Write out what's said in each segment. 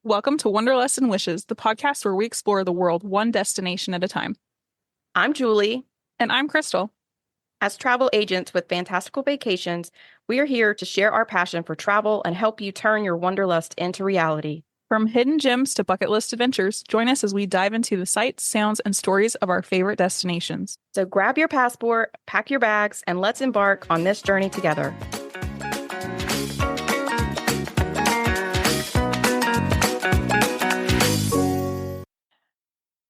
Welcome to Wanderlust and Wishes, the podcast where we explore the world one destination at a time. I'm Julie. And I'm Krystle. As travel agents with fantastical vacations, we are here to share our passion for travel and help you turn your wanderlust into reality. From hidden gems to bucket list adventures, join us as we dive into the sights, sounds, and stories of our favorite destinations. So grab your passport, pack your bags, and let's embark on this journey together.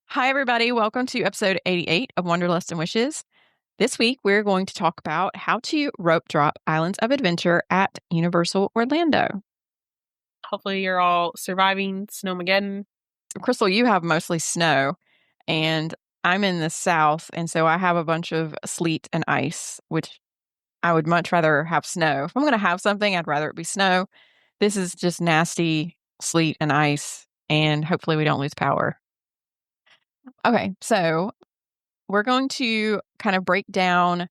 Hi, everybody. Welcome to episode 88 of Wanderlust and Wishes. This week, we're going to talk about how to rope drop Islands of Adventure at Universal Orlando. Hopefully you're all surviving Snowmageddon. Krystle, you have mostly snow, and I'm in the south, and so I have a bunch of sleet and ice, which I would much rather have snow. If I'm going to have something, I'd rather it be snow. This is just nasty sleet and ice, and hopefully we don't lose power. Okay, so we're going to kind of break down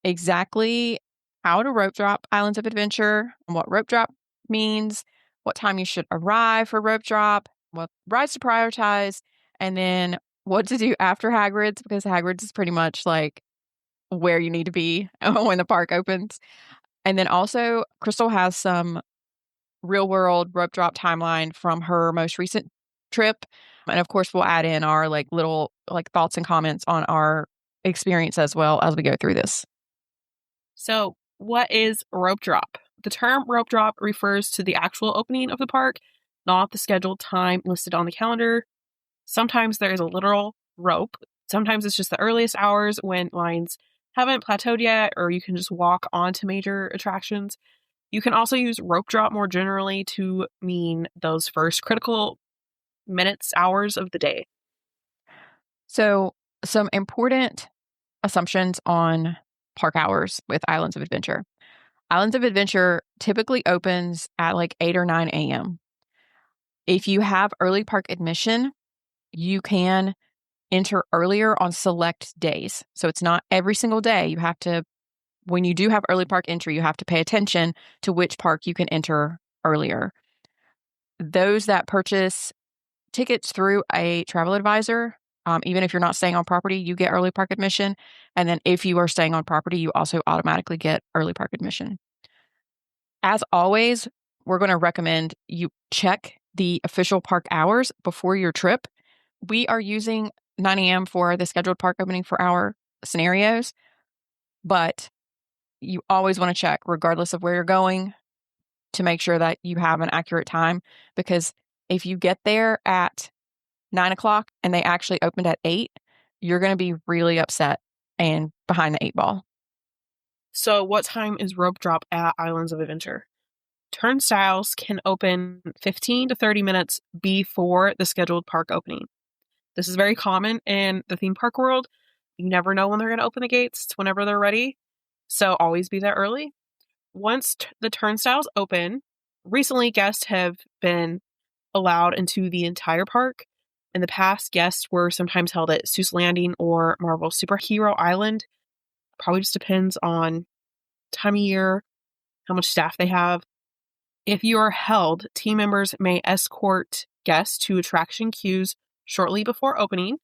exactly how to rope drop Islands of Adventure, what rope drop means, what time you should arrive for rope drop, what rides to prioritize, and then what to do after Hagrid's, because Hagrid's is pretty much like where you need to be when the park opens. And then also, Krystle has some real world rope drop timeline from her most recent trip. And of course, we'll add in our little thoughts and comments on our experience as well as we go through this. So, what is rope drop? The term rope drop refers to the actual opening of the park, not the scheduled time listed on the calendar. Sometimes there is a literal rope. Sometimes it's just the earliest hours when lines haven't plateaued yet, or you can just walk onto major attractions. You can also use rope drop more generally to mean those first critical minutes, hours of the day. So, some important assumptions on park hours with Islands of Adventure. Islands of Adventure typically opens at 8 or 9 a.m. If you have early park admission, you can enter earlier on select days. So it's not every single day. You have to, when you do have early park entry, you have to pay attention to which park you can enter earlier. Those that purchase tickets through a travel advisor, even if you're not staying on property, you get early park admission. And then if you are staying on property, you also automatically get early park admission. As always, we're going to recommend you check the official park hours before your trip. We are using 9 a.m. for the scheduled park opening for our scenarios, but you always want to check, regardless of where you're going, to make sure that you have an accurate time, because if you get there at 9 o'clock and they actually opened at 8, you're going to be really upset and behind the 8 ball. So what time is rope drop at Islands of Adventure? Turnstiles can open 15 to 30 minutes before the scheduled park opening. This is very common in the theme park world. You never know when they're going to open the gates. It's whenever they're ready. So always be there early. Once the turnstiles open, recently guests have been allowed into the entire park. In the past, guests were sometimes held at Seuss Landing or Marvel Superhero Island. Probably just depends on time of year, how much staff they have. If you are held, team members may escort guests to attraction queues shortly before opening.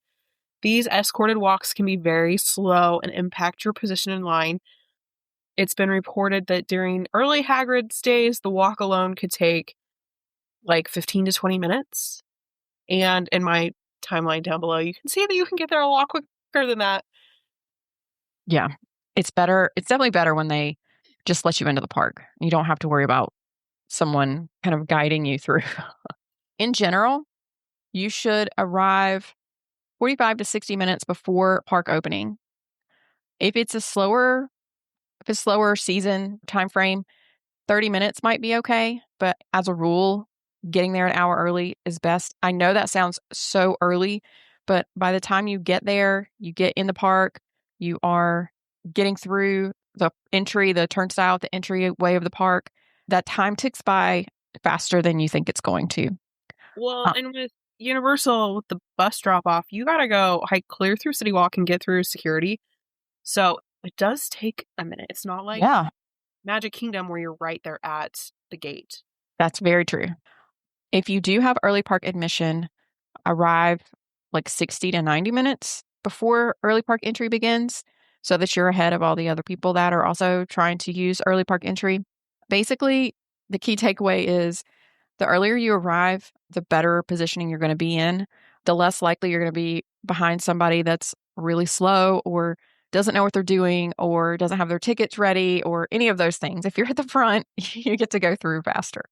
These escorted walks can be very slow and impact your position in line. It's been reported that during early Hagrid stays, the walk alone could take 15 to 20 minutes. And in my timeline down below, you can see that you can get there a lot quicker than that. Yeah, it's better. It's definitely better when they just let you into the park. You don't have to worry about someone kind of guiding you through. In general, you should arrive 45 to 60 minutes before park opening. If it's slower season time frame, 30 minutes might be okay, but as a rule, getting there an hour early is best. I know that sounds so early, but by the time you get there, you get in the park, you are getting through the turnstile, the entryway of the park, that time ticks by faster than you think it's going to. Well, and with Universal, with the bus drop off, you got to go hike clear through City Walk and get through security. So it does take a minute. It's not like Magic Kingdom where you're right there at the gate. That's very true. If you do have early park admission, arrive like 60 to 90 minutes before early park entry begins so that you're ahead of all the other people that are also trying to use early park entry. Basically, the key takeaway is the earlier you arrive, the better positioning you're going to be in, the less likely you're going to be behind somebody that's really slow or doesn't know what they're doing or doesn't have their tickets ready or any of those things. If you're at the front, you get to go through faster.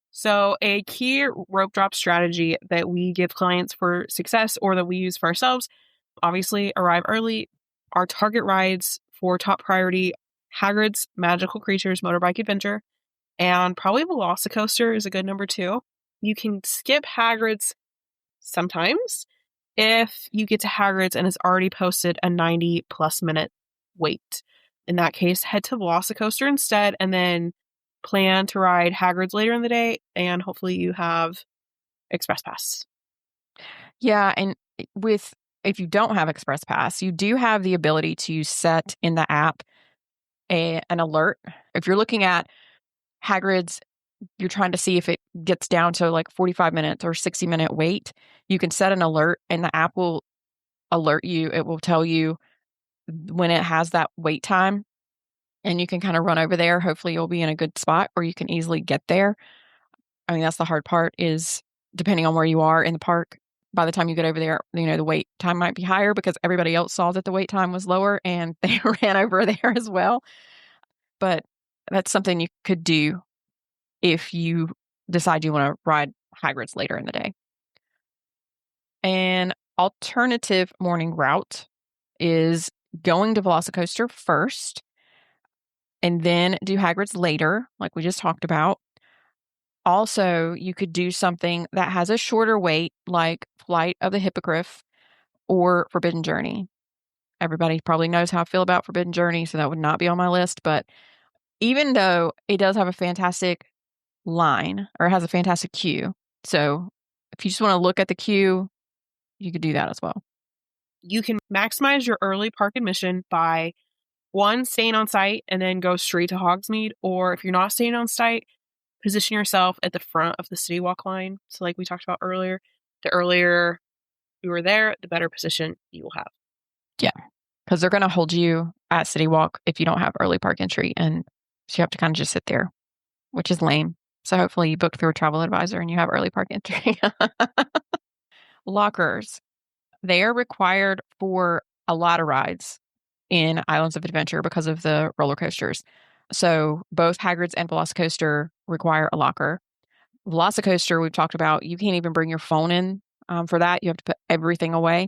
So a key rope drop strategy that we give clients for success or that we use for ourselves, obviously arrive early. Our target rides for top priority, Hagrid's Magical Creatures Motorbike Adventure, and probably VelociCoaster is a good number 2. You can skip Hagrid's sometimes if you get to Hagrid's and it's already posted a 90 plus minute wait. In that case, head to VelociCoaster instead and then plan to ride Hagrid's later in the day, and hopefully you have Express Pass. Yeah, and if you don't have Express Pass, you do have the ability to set in the app an alert. If you're looking at Hagrid's, you're trying to see if it gets down to like 45 minutes or 60-minute wait, you can set an alert and the app will alert you. It will tell you when it has that wait time and you can kind of run over there. Hopefully you'll be in a good spot or you can easily get there. I mean, that's the hard part is depending on where you are in the park, by the time you get over there, the wait time might be higher because everybody else saw that the wait time was lower and they ran over there as well. But that's something you could do if you decide you want to ride Hagrid's later in the day. An alternative morning route is going to VelociCoaster first and then do Hagrid's later, like we just talked about. Also, you could do something that has a shorter wait, like Flight of the Hippogriff or Forbidden Journey. Everybody probably knows how I feel about Forbidden Journey, so that would not be on my list. But even though it does have a fantastic line or it has a fantastic queue, so if you just want to look at the queue, you could do that as well. You can maximize your early park admission by, 1, staying on site and then go straight to Hogsmeade, or if you're not staying on site, position yourself at the front of the City Walk line. So like we talked about earlier, the earlier you are there, the better position you will have. Yeah, because they're going to hold you at City Walk if you don't have early park entry, and so you have to kind of just sit there, which is lame. So hopefully you book through a travel advisor and you have early park entry. Lockers. They are required for a lot of rides in Islands of Adventure because of the roller coasters. So both Hagrid's and VelociCoaster require a locker. VelociCoaster, we've talked about, you can't even bring your phone in for that. You have to put everything away.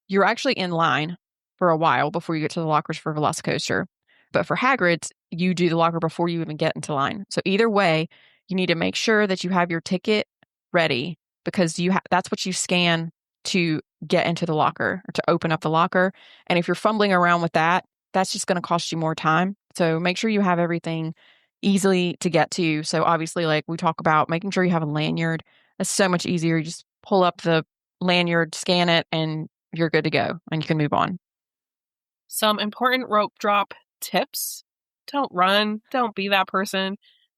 You're actually in line for a while before you get to the lockers for VelociCoaster. But for Hagrid's, you do the locker before you even get into line. So either way, you need to make sure that you have your ticket ready because that's what you scan to get into the locker or to open up the locker. And if you're fumbling around with that, that's just going to cost you more time. So make sure you have everything easily to get to. So obviously, like we talk about, making sure you have a lanyard. It's so much easier. You just pull up the lanyard, scan it, and you're good to go and you can move on. Some important rope drop tips. Don't run. Don't be that person.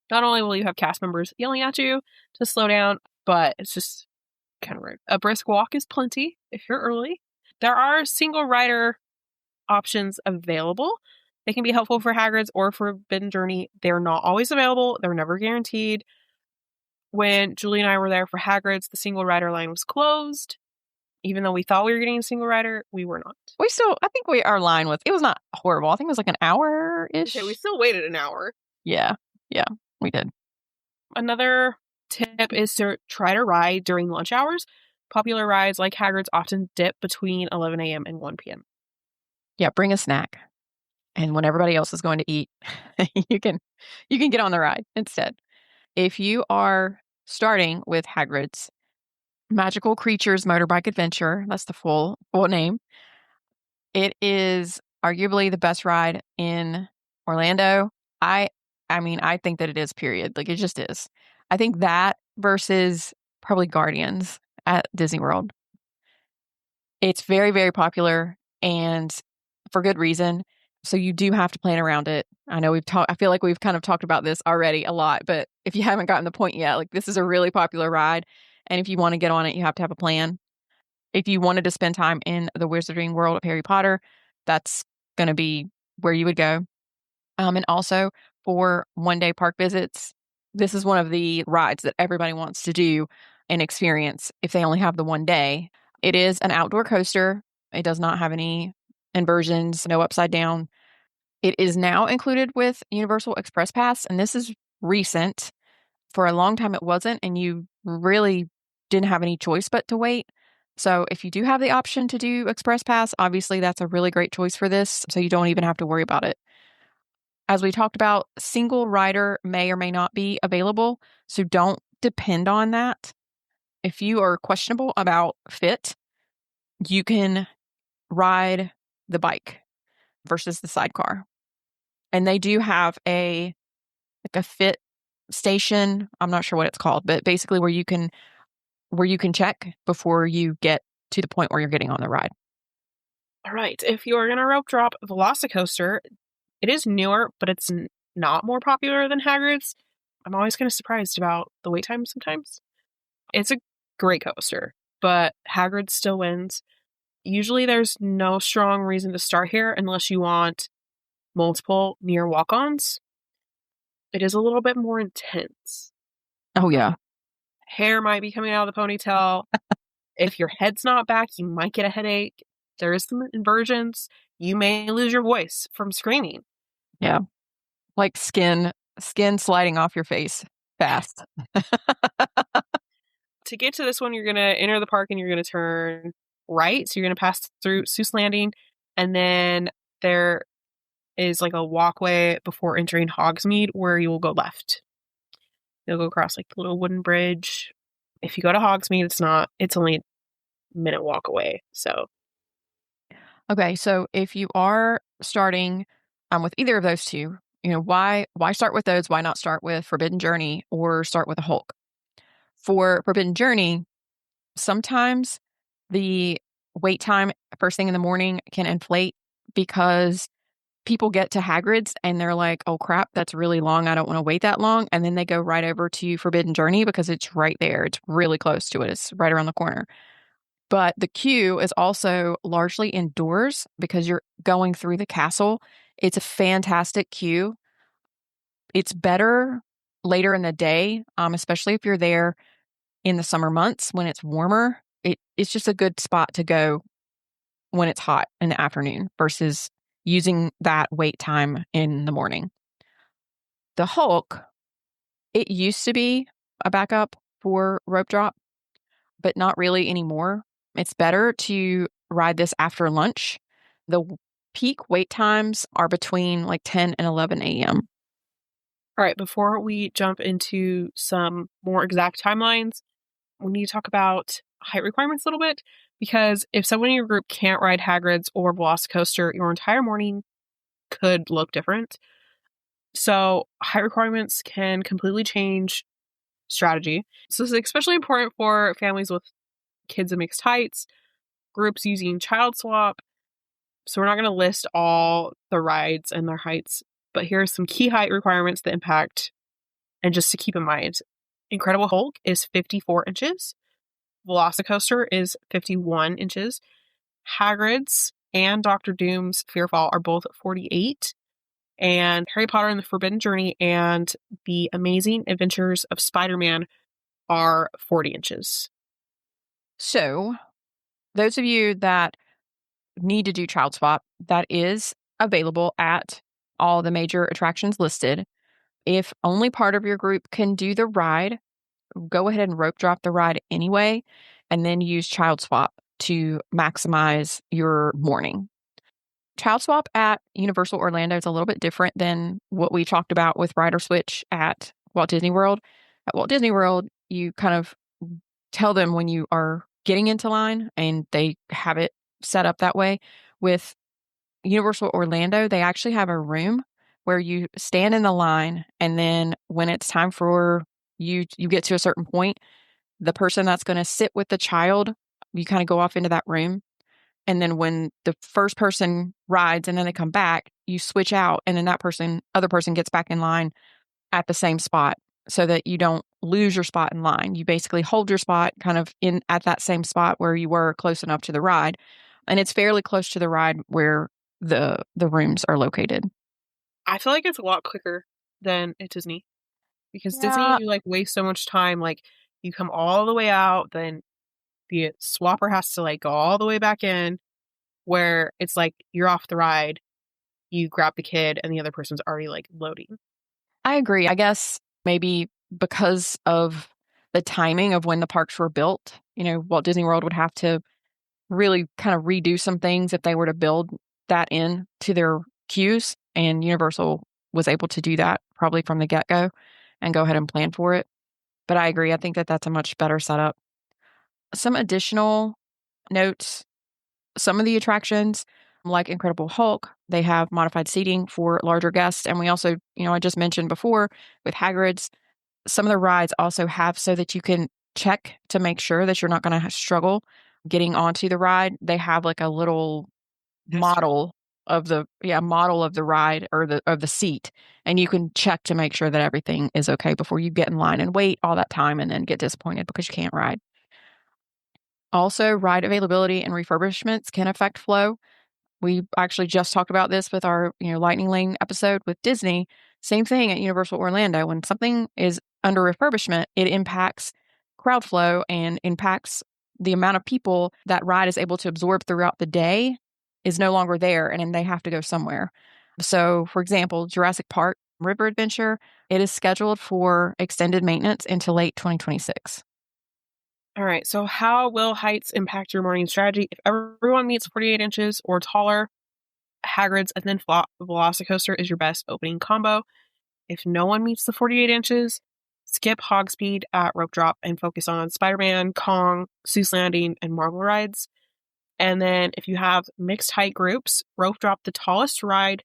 Not only will you have cast members yelling at you to slow down, but it's just kind of rude. A brisk walk is plenty if you're early. There are single rider options available. They can be helpful for Hagrid's or for Forbidden Journey. They're not always available. Think never guaranteed. When Julie and I were there for Hagrid's, the single rider line was closed. Even though we thought we were getting a single rider, we were not. I think our line it was not horrible. I think it was like an hour-ish. Okay, we still waited an hour. Yeah, we did. Another tip is to try to ride during lunch hours. Popular rides like Hagrid's often dip between 11 a.m. and 1 p.m. Yeah, bring a snack. And when everybody else is going to eat, you can get on the ride instead. If you are starting with Hagrid's Magical Creatures Motorbike Adventure, that's the full name, it is arguably the best ride in Orlando. I mean, I think that it is, period. Like, it just is. I think that versus probably Guardians at Disney World. It's very, very popular and for good reason. So you do have to plan around it. I know I feel like we've kind of talked about this already a lot, but if you haven't gotten the point yet, like this is a really popular ride. And if you want to get on it, you have to have a plan. If you wanted to spend time in the Wizarding World of Harry Potter, that's going to be where you would go. And also for one-day park visits, this is one of the rides that everybody wants to do and experience if they only have the one day. It is an outdoor coaster. It does not have any inversions, no upside down. It is now included with Universal Express Pass, and this is recent. For a long time, it wasn't, and you really didn't have any choice but to wait. So if you do have the option to do Express Pass, obviously that's a really great choice for this, so you don't even have to worry about it. As we talked about, single rider may or may not be available, so don't depend on that. If you are questionable about fit, you can ride the bike versus the sidecar. And they do have a fit station. I'm not sure what it's called, but basically where you can check before you get to the point where you're getting on the ride. All right. If you're going to rope drop VelociCoaster, it is newer, but it's not more popular than Hagrid's. I'm always kind of surprised about the wait time sometimes. It's a great coaster, but Hagrid still wins. Usually there's no strong reason to start here unless you want multiple near walk-ons. It is a little bit more intense. Oh, yeah. Hair might be coming out of the ponytail. If your head's not back, you might get a headache. There is some inversions. You may lose your voice from screaming. Yeah. Like skin sliding off your face fast. To get to this one, you're going to enter the park and you're going to turn right. So you're going to pass through Seuss Landing. And then there is like a walkway before entering Hogsmeade where you will go left. You'll go across like the little wooden bridge. If you go to Hogsmeade, it's only a minute walk away. So. Okay. So if you are starting with either of those two, why start with those? Why not start with Forbidden Journey or start with a Hulk? For Forbidden Journey, sometimes the wait time first thing in the morning can inflate because people get to Hagrid's and they're like, oh crap, that's really long. I don't want to wait that long. And then they go right over to Forbidden Journey because it's right there. It's really close to it. It's right around the corner. But the queue is also largely indoors because you're going through the castle. It's a fantastic queue. It's better later in the day, especially if you're there in the summer months when it's warmer. It's just a good spot to go when it's hot in the afternoon versus using that wait time in the morning. The Hulk, it used to be a backup for rope drop, but not really anymore. It's better to ride this after lunch. The peak wait times are between like 10 and 11 a.m. All right, before we jump into some more exact timelines, we need to talk about height requirements a little bit, because if someone in your group can't ride Hagrid's or VelociCoaster, your entire morning could look different. So height requirements can completely change strategy. So this is especially important for families with kids of mixed heights, groups using child swap. So we're not going to list all the rides and their heights, but here are some key height requirements that impact, and just to keep in mind. Incredible Hulk is 54 inches. VelociCoaster is 51 inches. Hagrid's and Dr. Doom's Fearfall are both 48. And Harry Potter and the Forbidden Journey and the Amazing Adventures of Spider-Man are 40 inches. So those of you that need to do child swap, that is available at all the major attractions listed. If only part of your group can do the ride, go ahead and rope drop the ride anyway, and then use child swap to maximize your morning. Child swap at Universal Orlando is a little bit different than what we talked about with Rider Switch at Walt Disney World. At Walt Disney World, you kind of tell them when you are getting into line, and they have it set up that way. With Universal Orlando, they actually have a room where you stand in the line, and then when it's time for you get to a certain point, the person that's going to sit with the child, you kind of go off into that room, And then when the first person rides and then they come back, you switch out and then other person gets back in line at the same spot so that you don't lose your spot in line. You basically hold your spot kind of in at that same spot where you were close enough to the ride. And it's fairly close to the ride where the rooms are located. I feel like it's a lot quicker than at Disney because Yeah. Disney, you like waste so much time. Like you come all the way out, then the swapper has to like go all the way back in, where it's like you're off the ride, you grab the kid, and the other person's already like loading. I agree. I guess maybe because of the timing of when the parks were built, Walt Disney World would have to really kind of redo some things if they were to build that in to their queues. And Universal was able to do that probably from the get-go and go ahead and plan for it. But I agree. I think that that's a much better setup. Some additional notes, some of the attractions, like Incredible Hulk, they have modified seating for larger guests. And we also, I just mentioned before with Hagrid's, some of the rides also have so that you can check to make sure that you're not going to struggle getting onto the ride. They have like a little model of the ride or of the seat, and you can check to make sure that everything is okay before you get in line and wait all that time and then get disappointed because you can't ride. Also, ride availability and refurbishments can affect flow. We actually just talked about this with our Lightning Lane episode with Disney. Same thing at Universal Orlando. When something is under refurbishment, it impacts crowd flow and impacts the amount of people that ride is able to absorb throughout the day is no longer there, and then they have to go somewhere. So, for example, Jurassic Park River Adventure, it is scheduled for extended maintenance into late 2026. All right. So how will heights impact your morning strategy? If everyone meets 48 inches or taller, Hagrid's and then VelociCoaster is your best opening combo. If no one meets the 48 inches, skip Hogspeed at Rope Drop and focus on Spider-Man, Kong, Seuss Landing, and Marvel rides. And then if you have mixed height groups, Rope Drop the tallest ride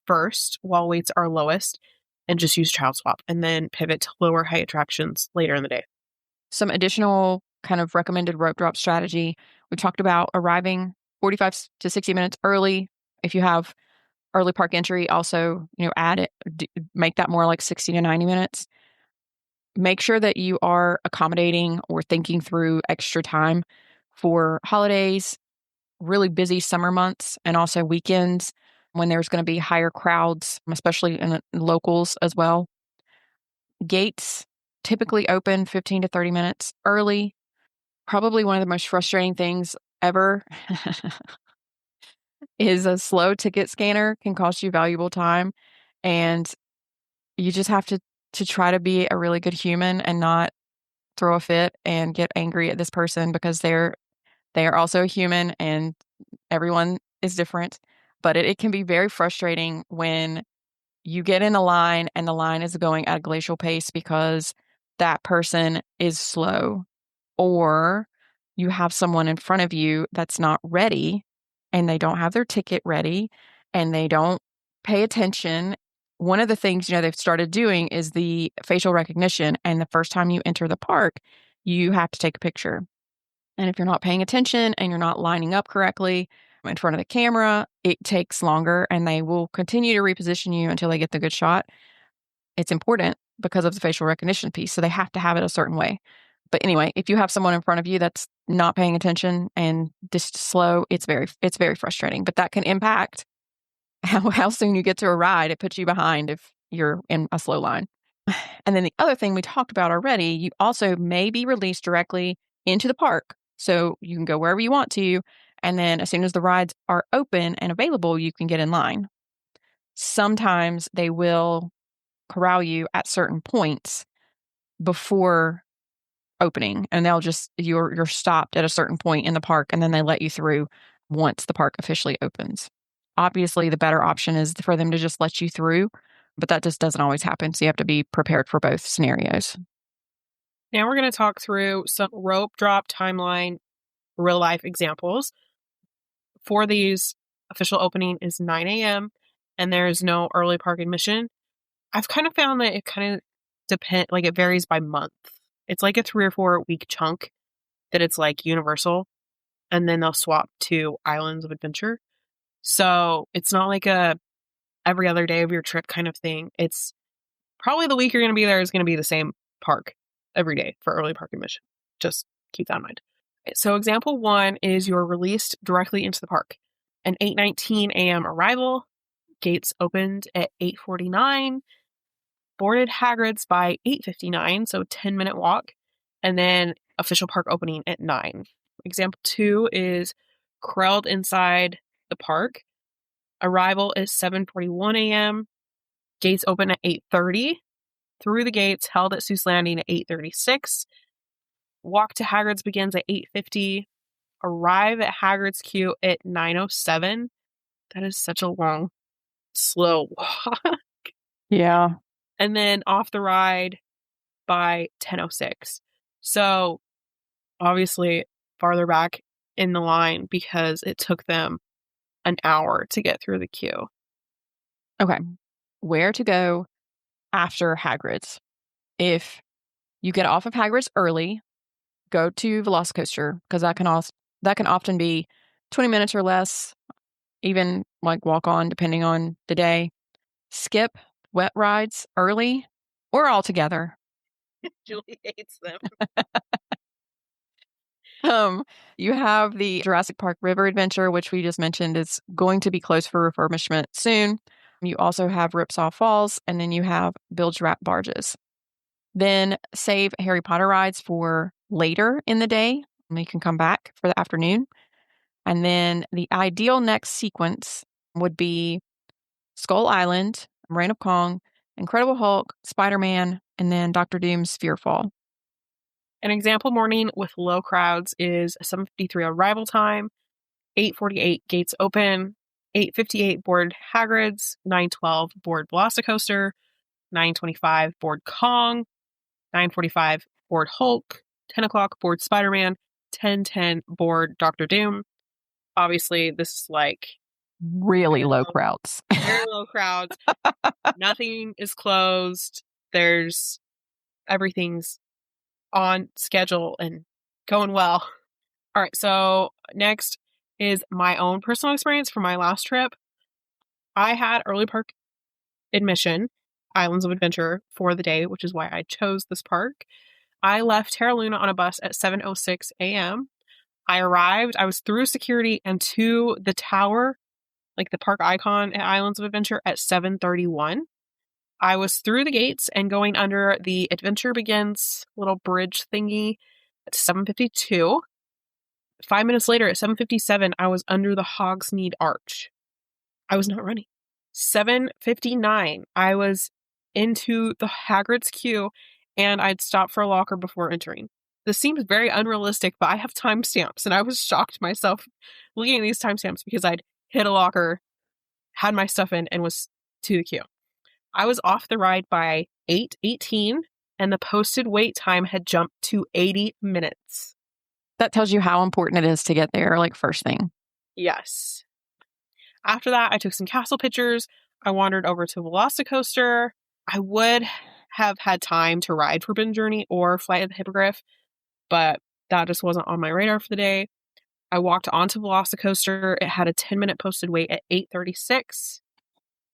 first while weights are lowest and just use Child Swap, and then pivot to lower height attractions later in the day. Some additional kind of recommended rope drop strategy. We talked about arriving 45 to 60 minutes early. If you have early park entry, also, add it, make that more like 60 to 90 minutes. Make sure that you are accommodating or thinking through extra time for holidays, really busy summer months, and also weekends when there's going to be higher crowds, especially in locals as well. Gates typically open 15 to 30 minutes early. Probably one of the most frustrating things ever is a slow ticket scanner can cost you valuable time. And you just have to try to be a really good human and not throw a fit and get angry at this person because they are also a human and everyone is different. But it can be very frustrating when you get in a line and the line is going at a glacial pace because that person is slow, or you have someone in front of you that's not ready and they don't have their ticket ready and they don't pay attention. One of the things, they've started doing is the facial recognition. And the first time you enter the park, you have to take a picture. And if you're not paying attention and you're not lining up correctly in front of the camera, it takes longer and they will continue to reposition you until they get the good shot. It's important because of the facial recognition piece. So they have to have it a certain way. But anyway, if you have someone in front of you that's not paying attention and just slow, it's very frustrating. But that can impact how soon you get to a ride. It puts you behind if you're in a slow line. And then the other thing we talked about already, you also may be released directly into the park. So you can go wherever you want to. And then as soon as the rides are open and available, you can get in line. Sometimes they will corral you at certain points before opening, and they'll just you're stopped at a certain point in the park, and then they let you through once the park officially opens. Obviously, the better option is for them to just let you through, but that just doesn't always happen. So you have to be prepared for both scenarios. Now we're going to talk through some rope drop timeline real life examples. For these, official opening is 9 a.m. and there is no early park admission. I've kind of found that it kind of it varies by month. It's like a 3 or 4 week chunk that it's like universal. and then they'll swap to Islands of Adventure. So it's not like a every other day of your trip kind of thing. It's probably the week you're going to be there is going to be the same park every day for early park admission. Just keep that in mind. So example 1 is you're released directly into the park. An 8:19 a.m. arrival. Gates opened at 8:49. Boarded Hagrid's by 8:59, so 10-minute walk. And then official park opening at 9. Example 2 is crawled inside the park. Arrival is 7:41 a.m. Gates open at 8:30. Through the gates, held at Seuss Landing at 8:36. Walk to Hagrid's begins at 8:50. Arrive at Hagrid's queue at 9:07. That is such a long, slow walk. Yeah. And then off the ride by 10:06. So obviously farther back in the line because it took them an hour to get through the queue. Okay. Where to go after Hagrid's? If you get off of Hagrid's early, go to VelociCoaster because that can often be 20 minutes or less, even like walk on depending on the day. Skip wet rides early or altogether. Julie hates them. You have the Jurassic Park River Adventure, which we just mentioned is going to be closed for refurbishment soon. You also have Ripsaw Falls, and then you have Bilge Rat Barges. Then save Harry Potter rides for later in the day. And you can come back for the afternoon. And then the ideal next sequence would be Skull Island, Reign of Kong, Incredible Hulk, Spider-Man, and then Doctor Doom's Fearfall. An example morning with low crowds is 7:53 arrival time, 8:48 gates open, 8:58 board Hagrid's, 9:12 board VelociCoaster, 9:25 board Kong, 9:45 board Hulk, 10 o'clock board Spider-Man, 10:10 board Doctor Doom. Obviously, this is like really low crowds. Very low crowds. Nothing is closed. Everything's on schedule and going well. All right, so next is my own personal experience for my last trip. I had early park admission, Islands of Adventure, for the day, which is why I chose this park. I left Terra Luna on a bus at 7:06 a.m. I arrived, I was through security and to the tower, like the park icon at Islands of Adventure, at 7:31. I was through the gates and going under the Adventure Begins little bridge thingy at 7:52. 5 minutes later at 7:57, I was under the Hogsmeade Arch. I was not running. 7:59, I was into the Hagrid's queue and I'd stopped for a locker before entering. This seems very unrealistic, but I have timestamps and I was shocked myself looking at these timestamps because I'd hit a locker, had my stuff in, and was to the queue. I was off the ride by 8:18 and the posted wait time had jumped to 80 minutes. That tells you how important it is to get there, like first thing. Yes. After that, I took some castle pictures. I wandered over to VelociCoaster. I would have had time to ride Forbidden Journey or Flight of the Hippogriff, but that just wasn't on my radar for the day. I walked onto VelociCoaster. It had a 10-minute posted wait at 8:36.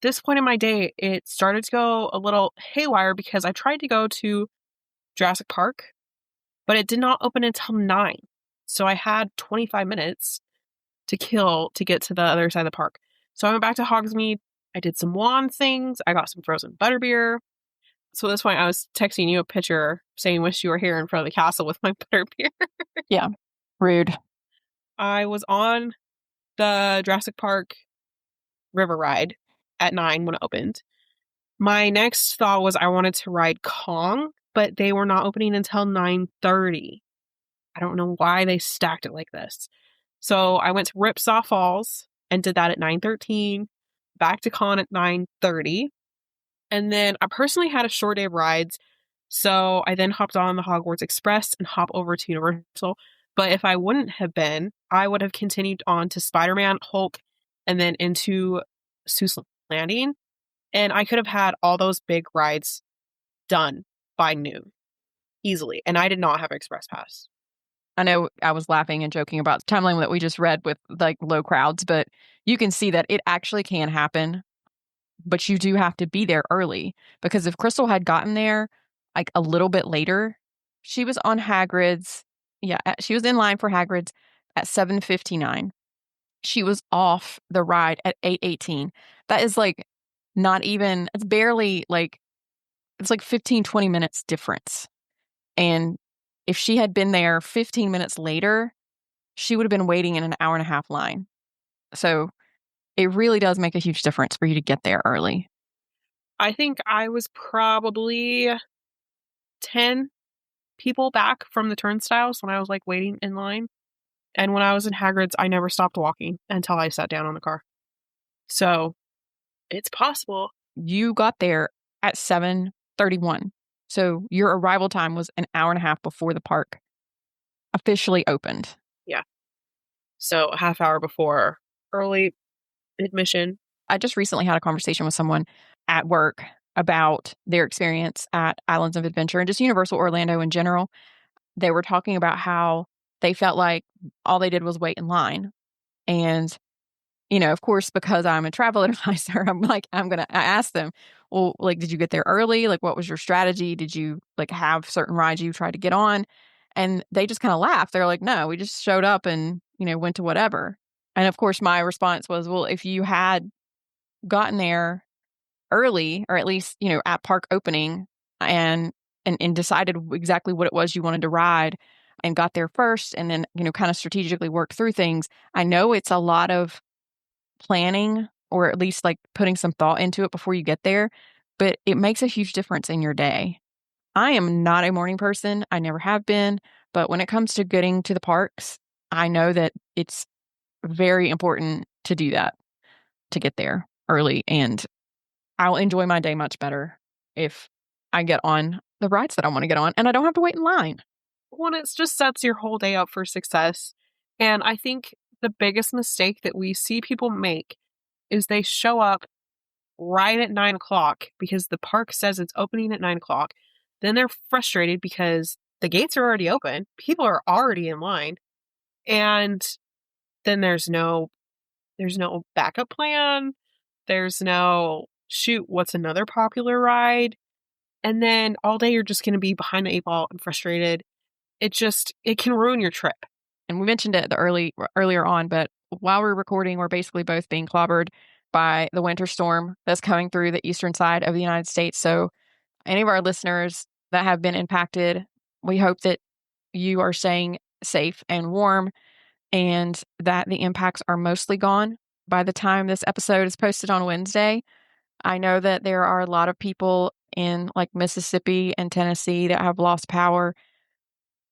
This point in my day, it started to go a little haywire because I tried to go to Jurassic Park, but it did not open until 9. So I had 25 minutes to kill to get to the other side of the park. So I went back to Hogsmeade. I did some wand things. I got some frozen butterbeer. So at this point, I was texting you a picture saying, wish you were here in front of the castle with my butterbeer. Yeah. Rude. I was on the Jurassic Park river ride at 9 when it opened. My next thought was I wanted to ride Kong, but they were not opening until 9:30. I don't know why they stacked it like this. So I went to Ripsaw Falls and did that at 9:13, back to Kong at 9:30. And then I personally had a short day of rides. So I then hopped on the Hogwarts Express and hopped over to Universal. But if I wouldn't have been, I would have continued on to Spider-Man, Hulk, and then into Seuss Landing. And I could have had all those big rides done by noon easily. And I did not have an Express Pass. I know I was laughing and joking about the timeline that we just read with like low crowds, but you can see that it actually can happen. But you do have to be there early, because if Krystle had gotten there like a little bit later, she was on Hagrid's. Yeah, she was in line for Hagrid's at 7:59. She was off the ride at 8:18. That is like not even, it's barely like, it's like 15, 20 minutes difference. And if she had been there 15 minutes later, she would have been waiting in an hour and a half line. So it really does make a huge difference for you to get there early. I think I was probably 10 people back from the turnstiles when I was like waiting in line. And when I was in Hagrid's, I never stopped walking until I sat down on the car. So it's possible. You got there at 7:31. So your arrival time was an hour and a half before the park officially opened. Yeah. So a half hour before early admission. I just recently had a conversation with someone at work about their experience at Islands of Adventure and just Universal Orlando in general. They were talking about how they felt like all they did was wait in line. And, you know, of course, because I'm a travel advisor, I asked them, well, like, did you get there early? Like, what was your strategy? Did you like have certain rides you tried to get on? And they just kind of laughed. They're like, no, we just showed up and, went to whatever. And of course, my response was, well, if you had gotten there early, or at least, at park opening, and decided exactly what it was you wanted to ride and got there first, and then, kind of strategically worked through things. I know it's a lot of planning, or at least like putting some thought into it before you get there, but it makes a huge difference in your day. I am not a morning person. I never have been. But when it comes to getting to the parks, I know that it's very important to do that, to get there early. And I'll enjoy my day much better if I get on the rides that I want to get on and I don't have to wait in line. Well, it just sets your whole day up for success. And I think the biggest mistake that we see people make is they show up right at 9 o'clock because the park says it's opening at 9 o'clock. Then they're frustrated because the gates are already open. People are already in line. And then there's no backup plan. There's no, shoot, what's another popular ride? And then all day you're just going to be behind the 8 ball and frustrated. It can ruin your trip. And we mentioned it earlier on, but while we're recording, we're basically both being clobbered by the winter storm that's coming through the eastern side of the United States. So any of our listeners that have been impacted, we hope that you are staying safe and warm, and that the impacts are mostly gone by the time this episode is posted on Wednesday. I know that there are a lot of people in like Mississippi and Tennessee that have lost power.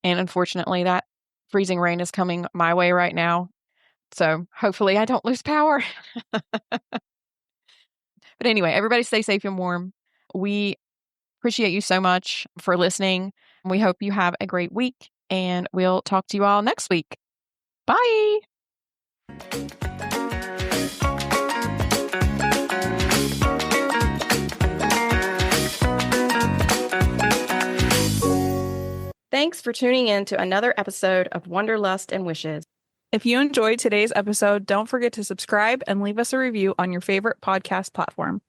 And unfortunately, that freezing rain is coming my way right now. So hopefully I don't lose power. But anyway, everybody stay safe and warm. We appreciate you so much for listening. We hope you have a great week, and we'll talk to you all next week. Bye. Thanks for tuning in to another episode of Wanderlust and Wishes. If you enjoyed today's episode, don't forget to subscribe and leave us a review on your favorite podcast platform.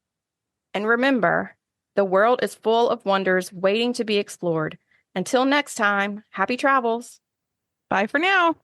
And remember, the world is full of wonders waiting to be explored. Until next time, happy travels. Bye for now.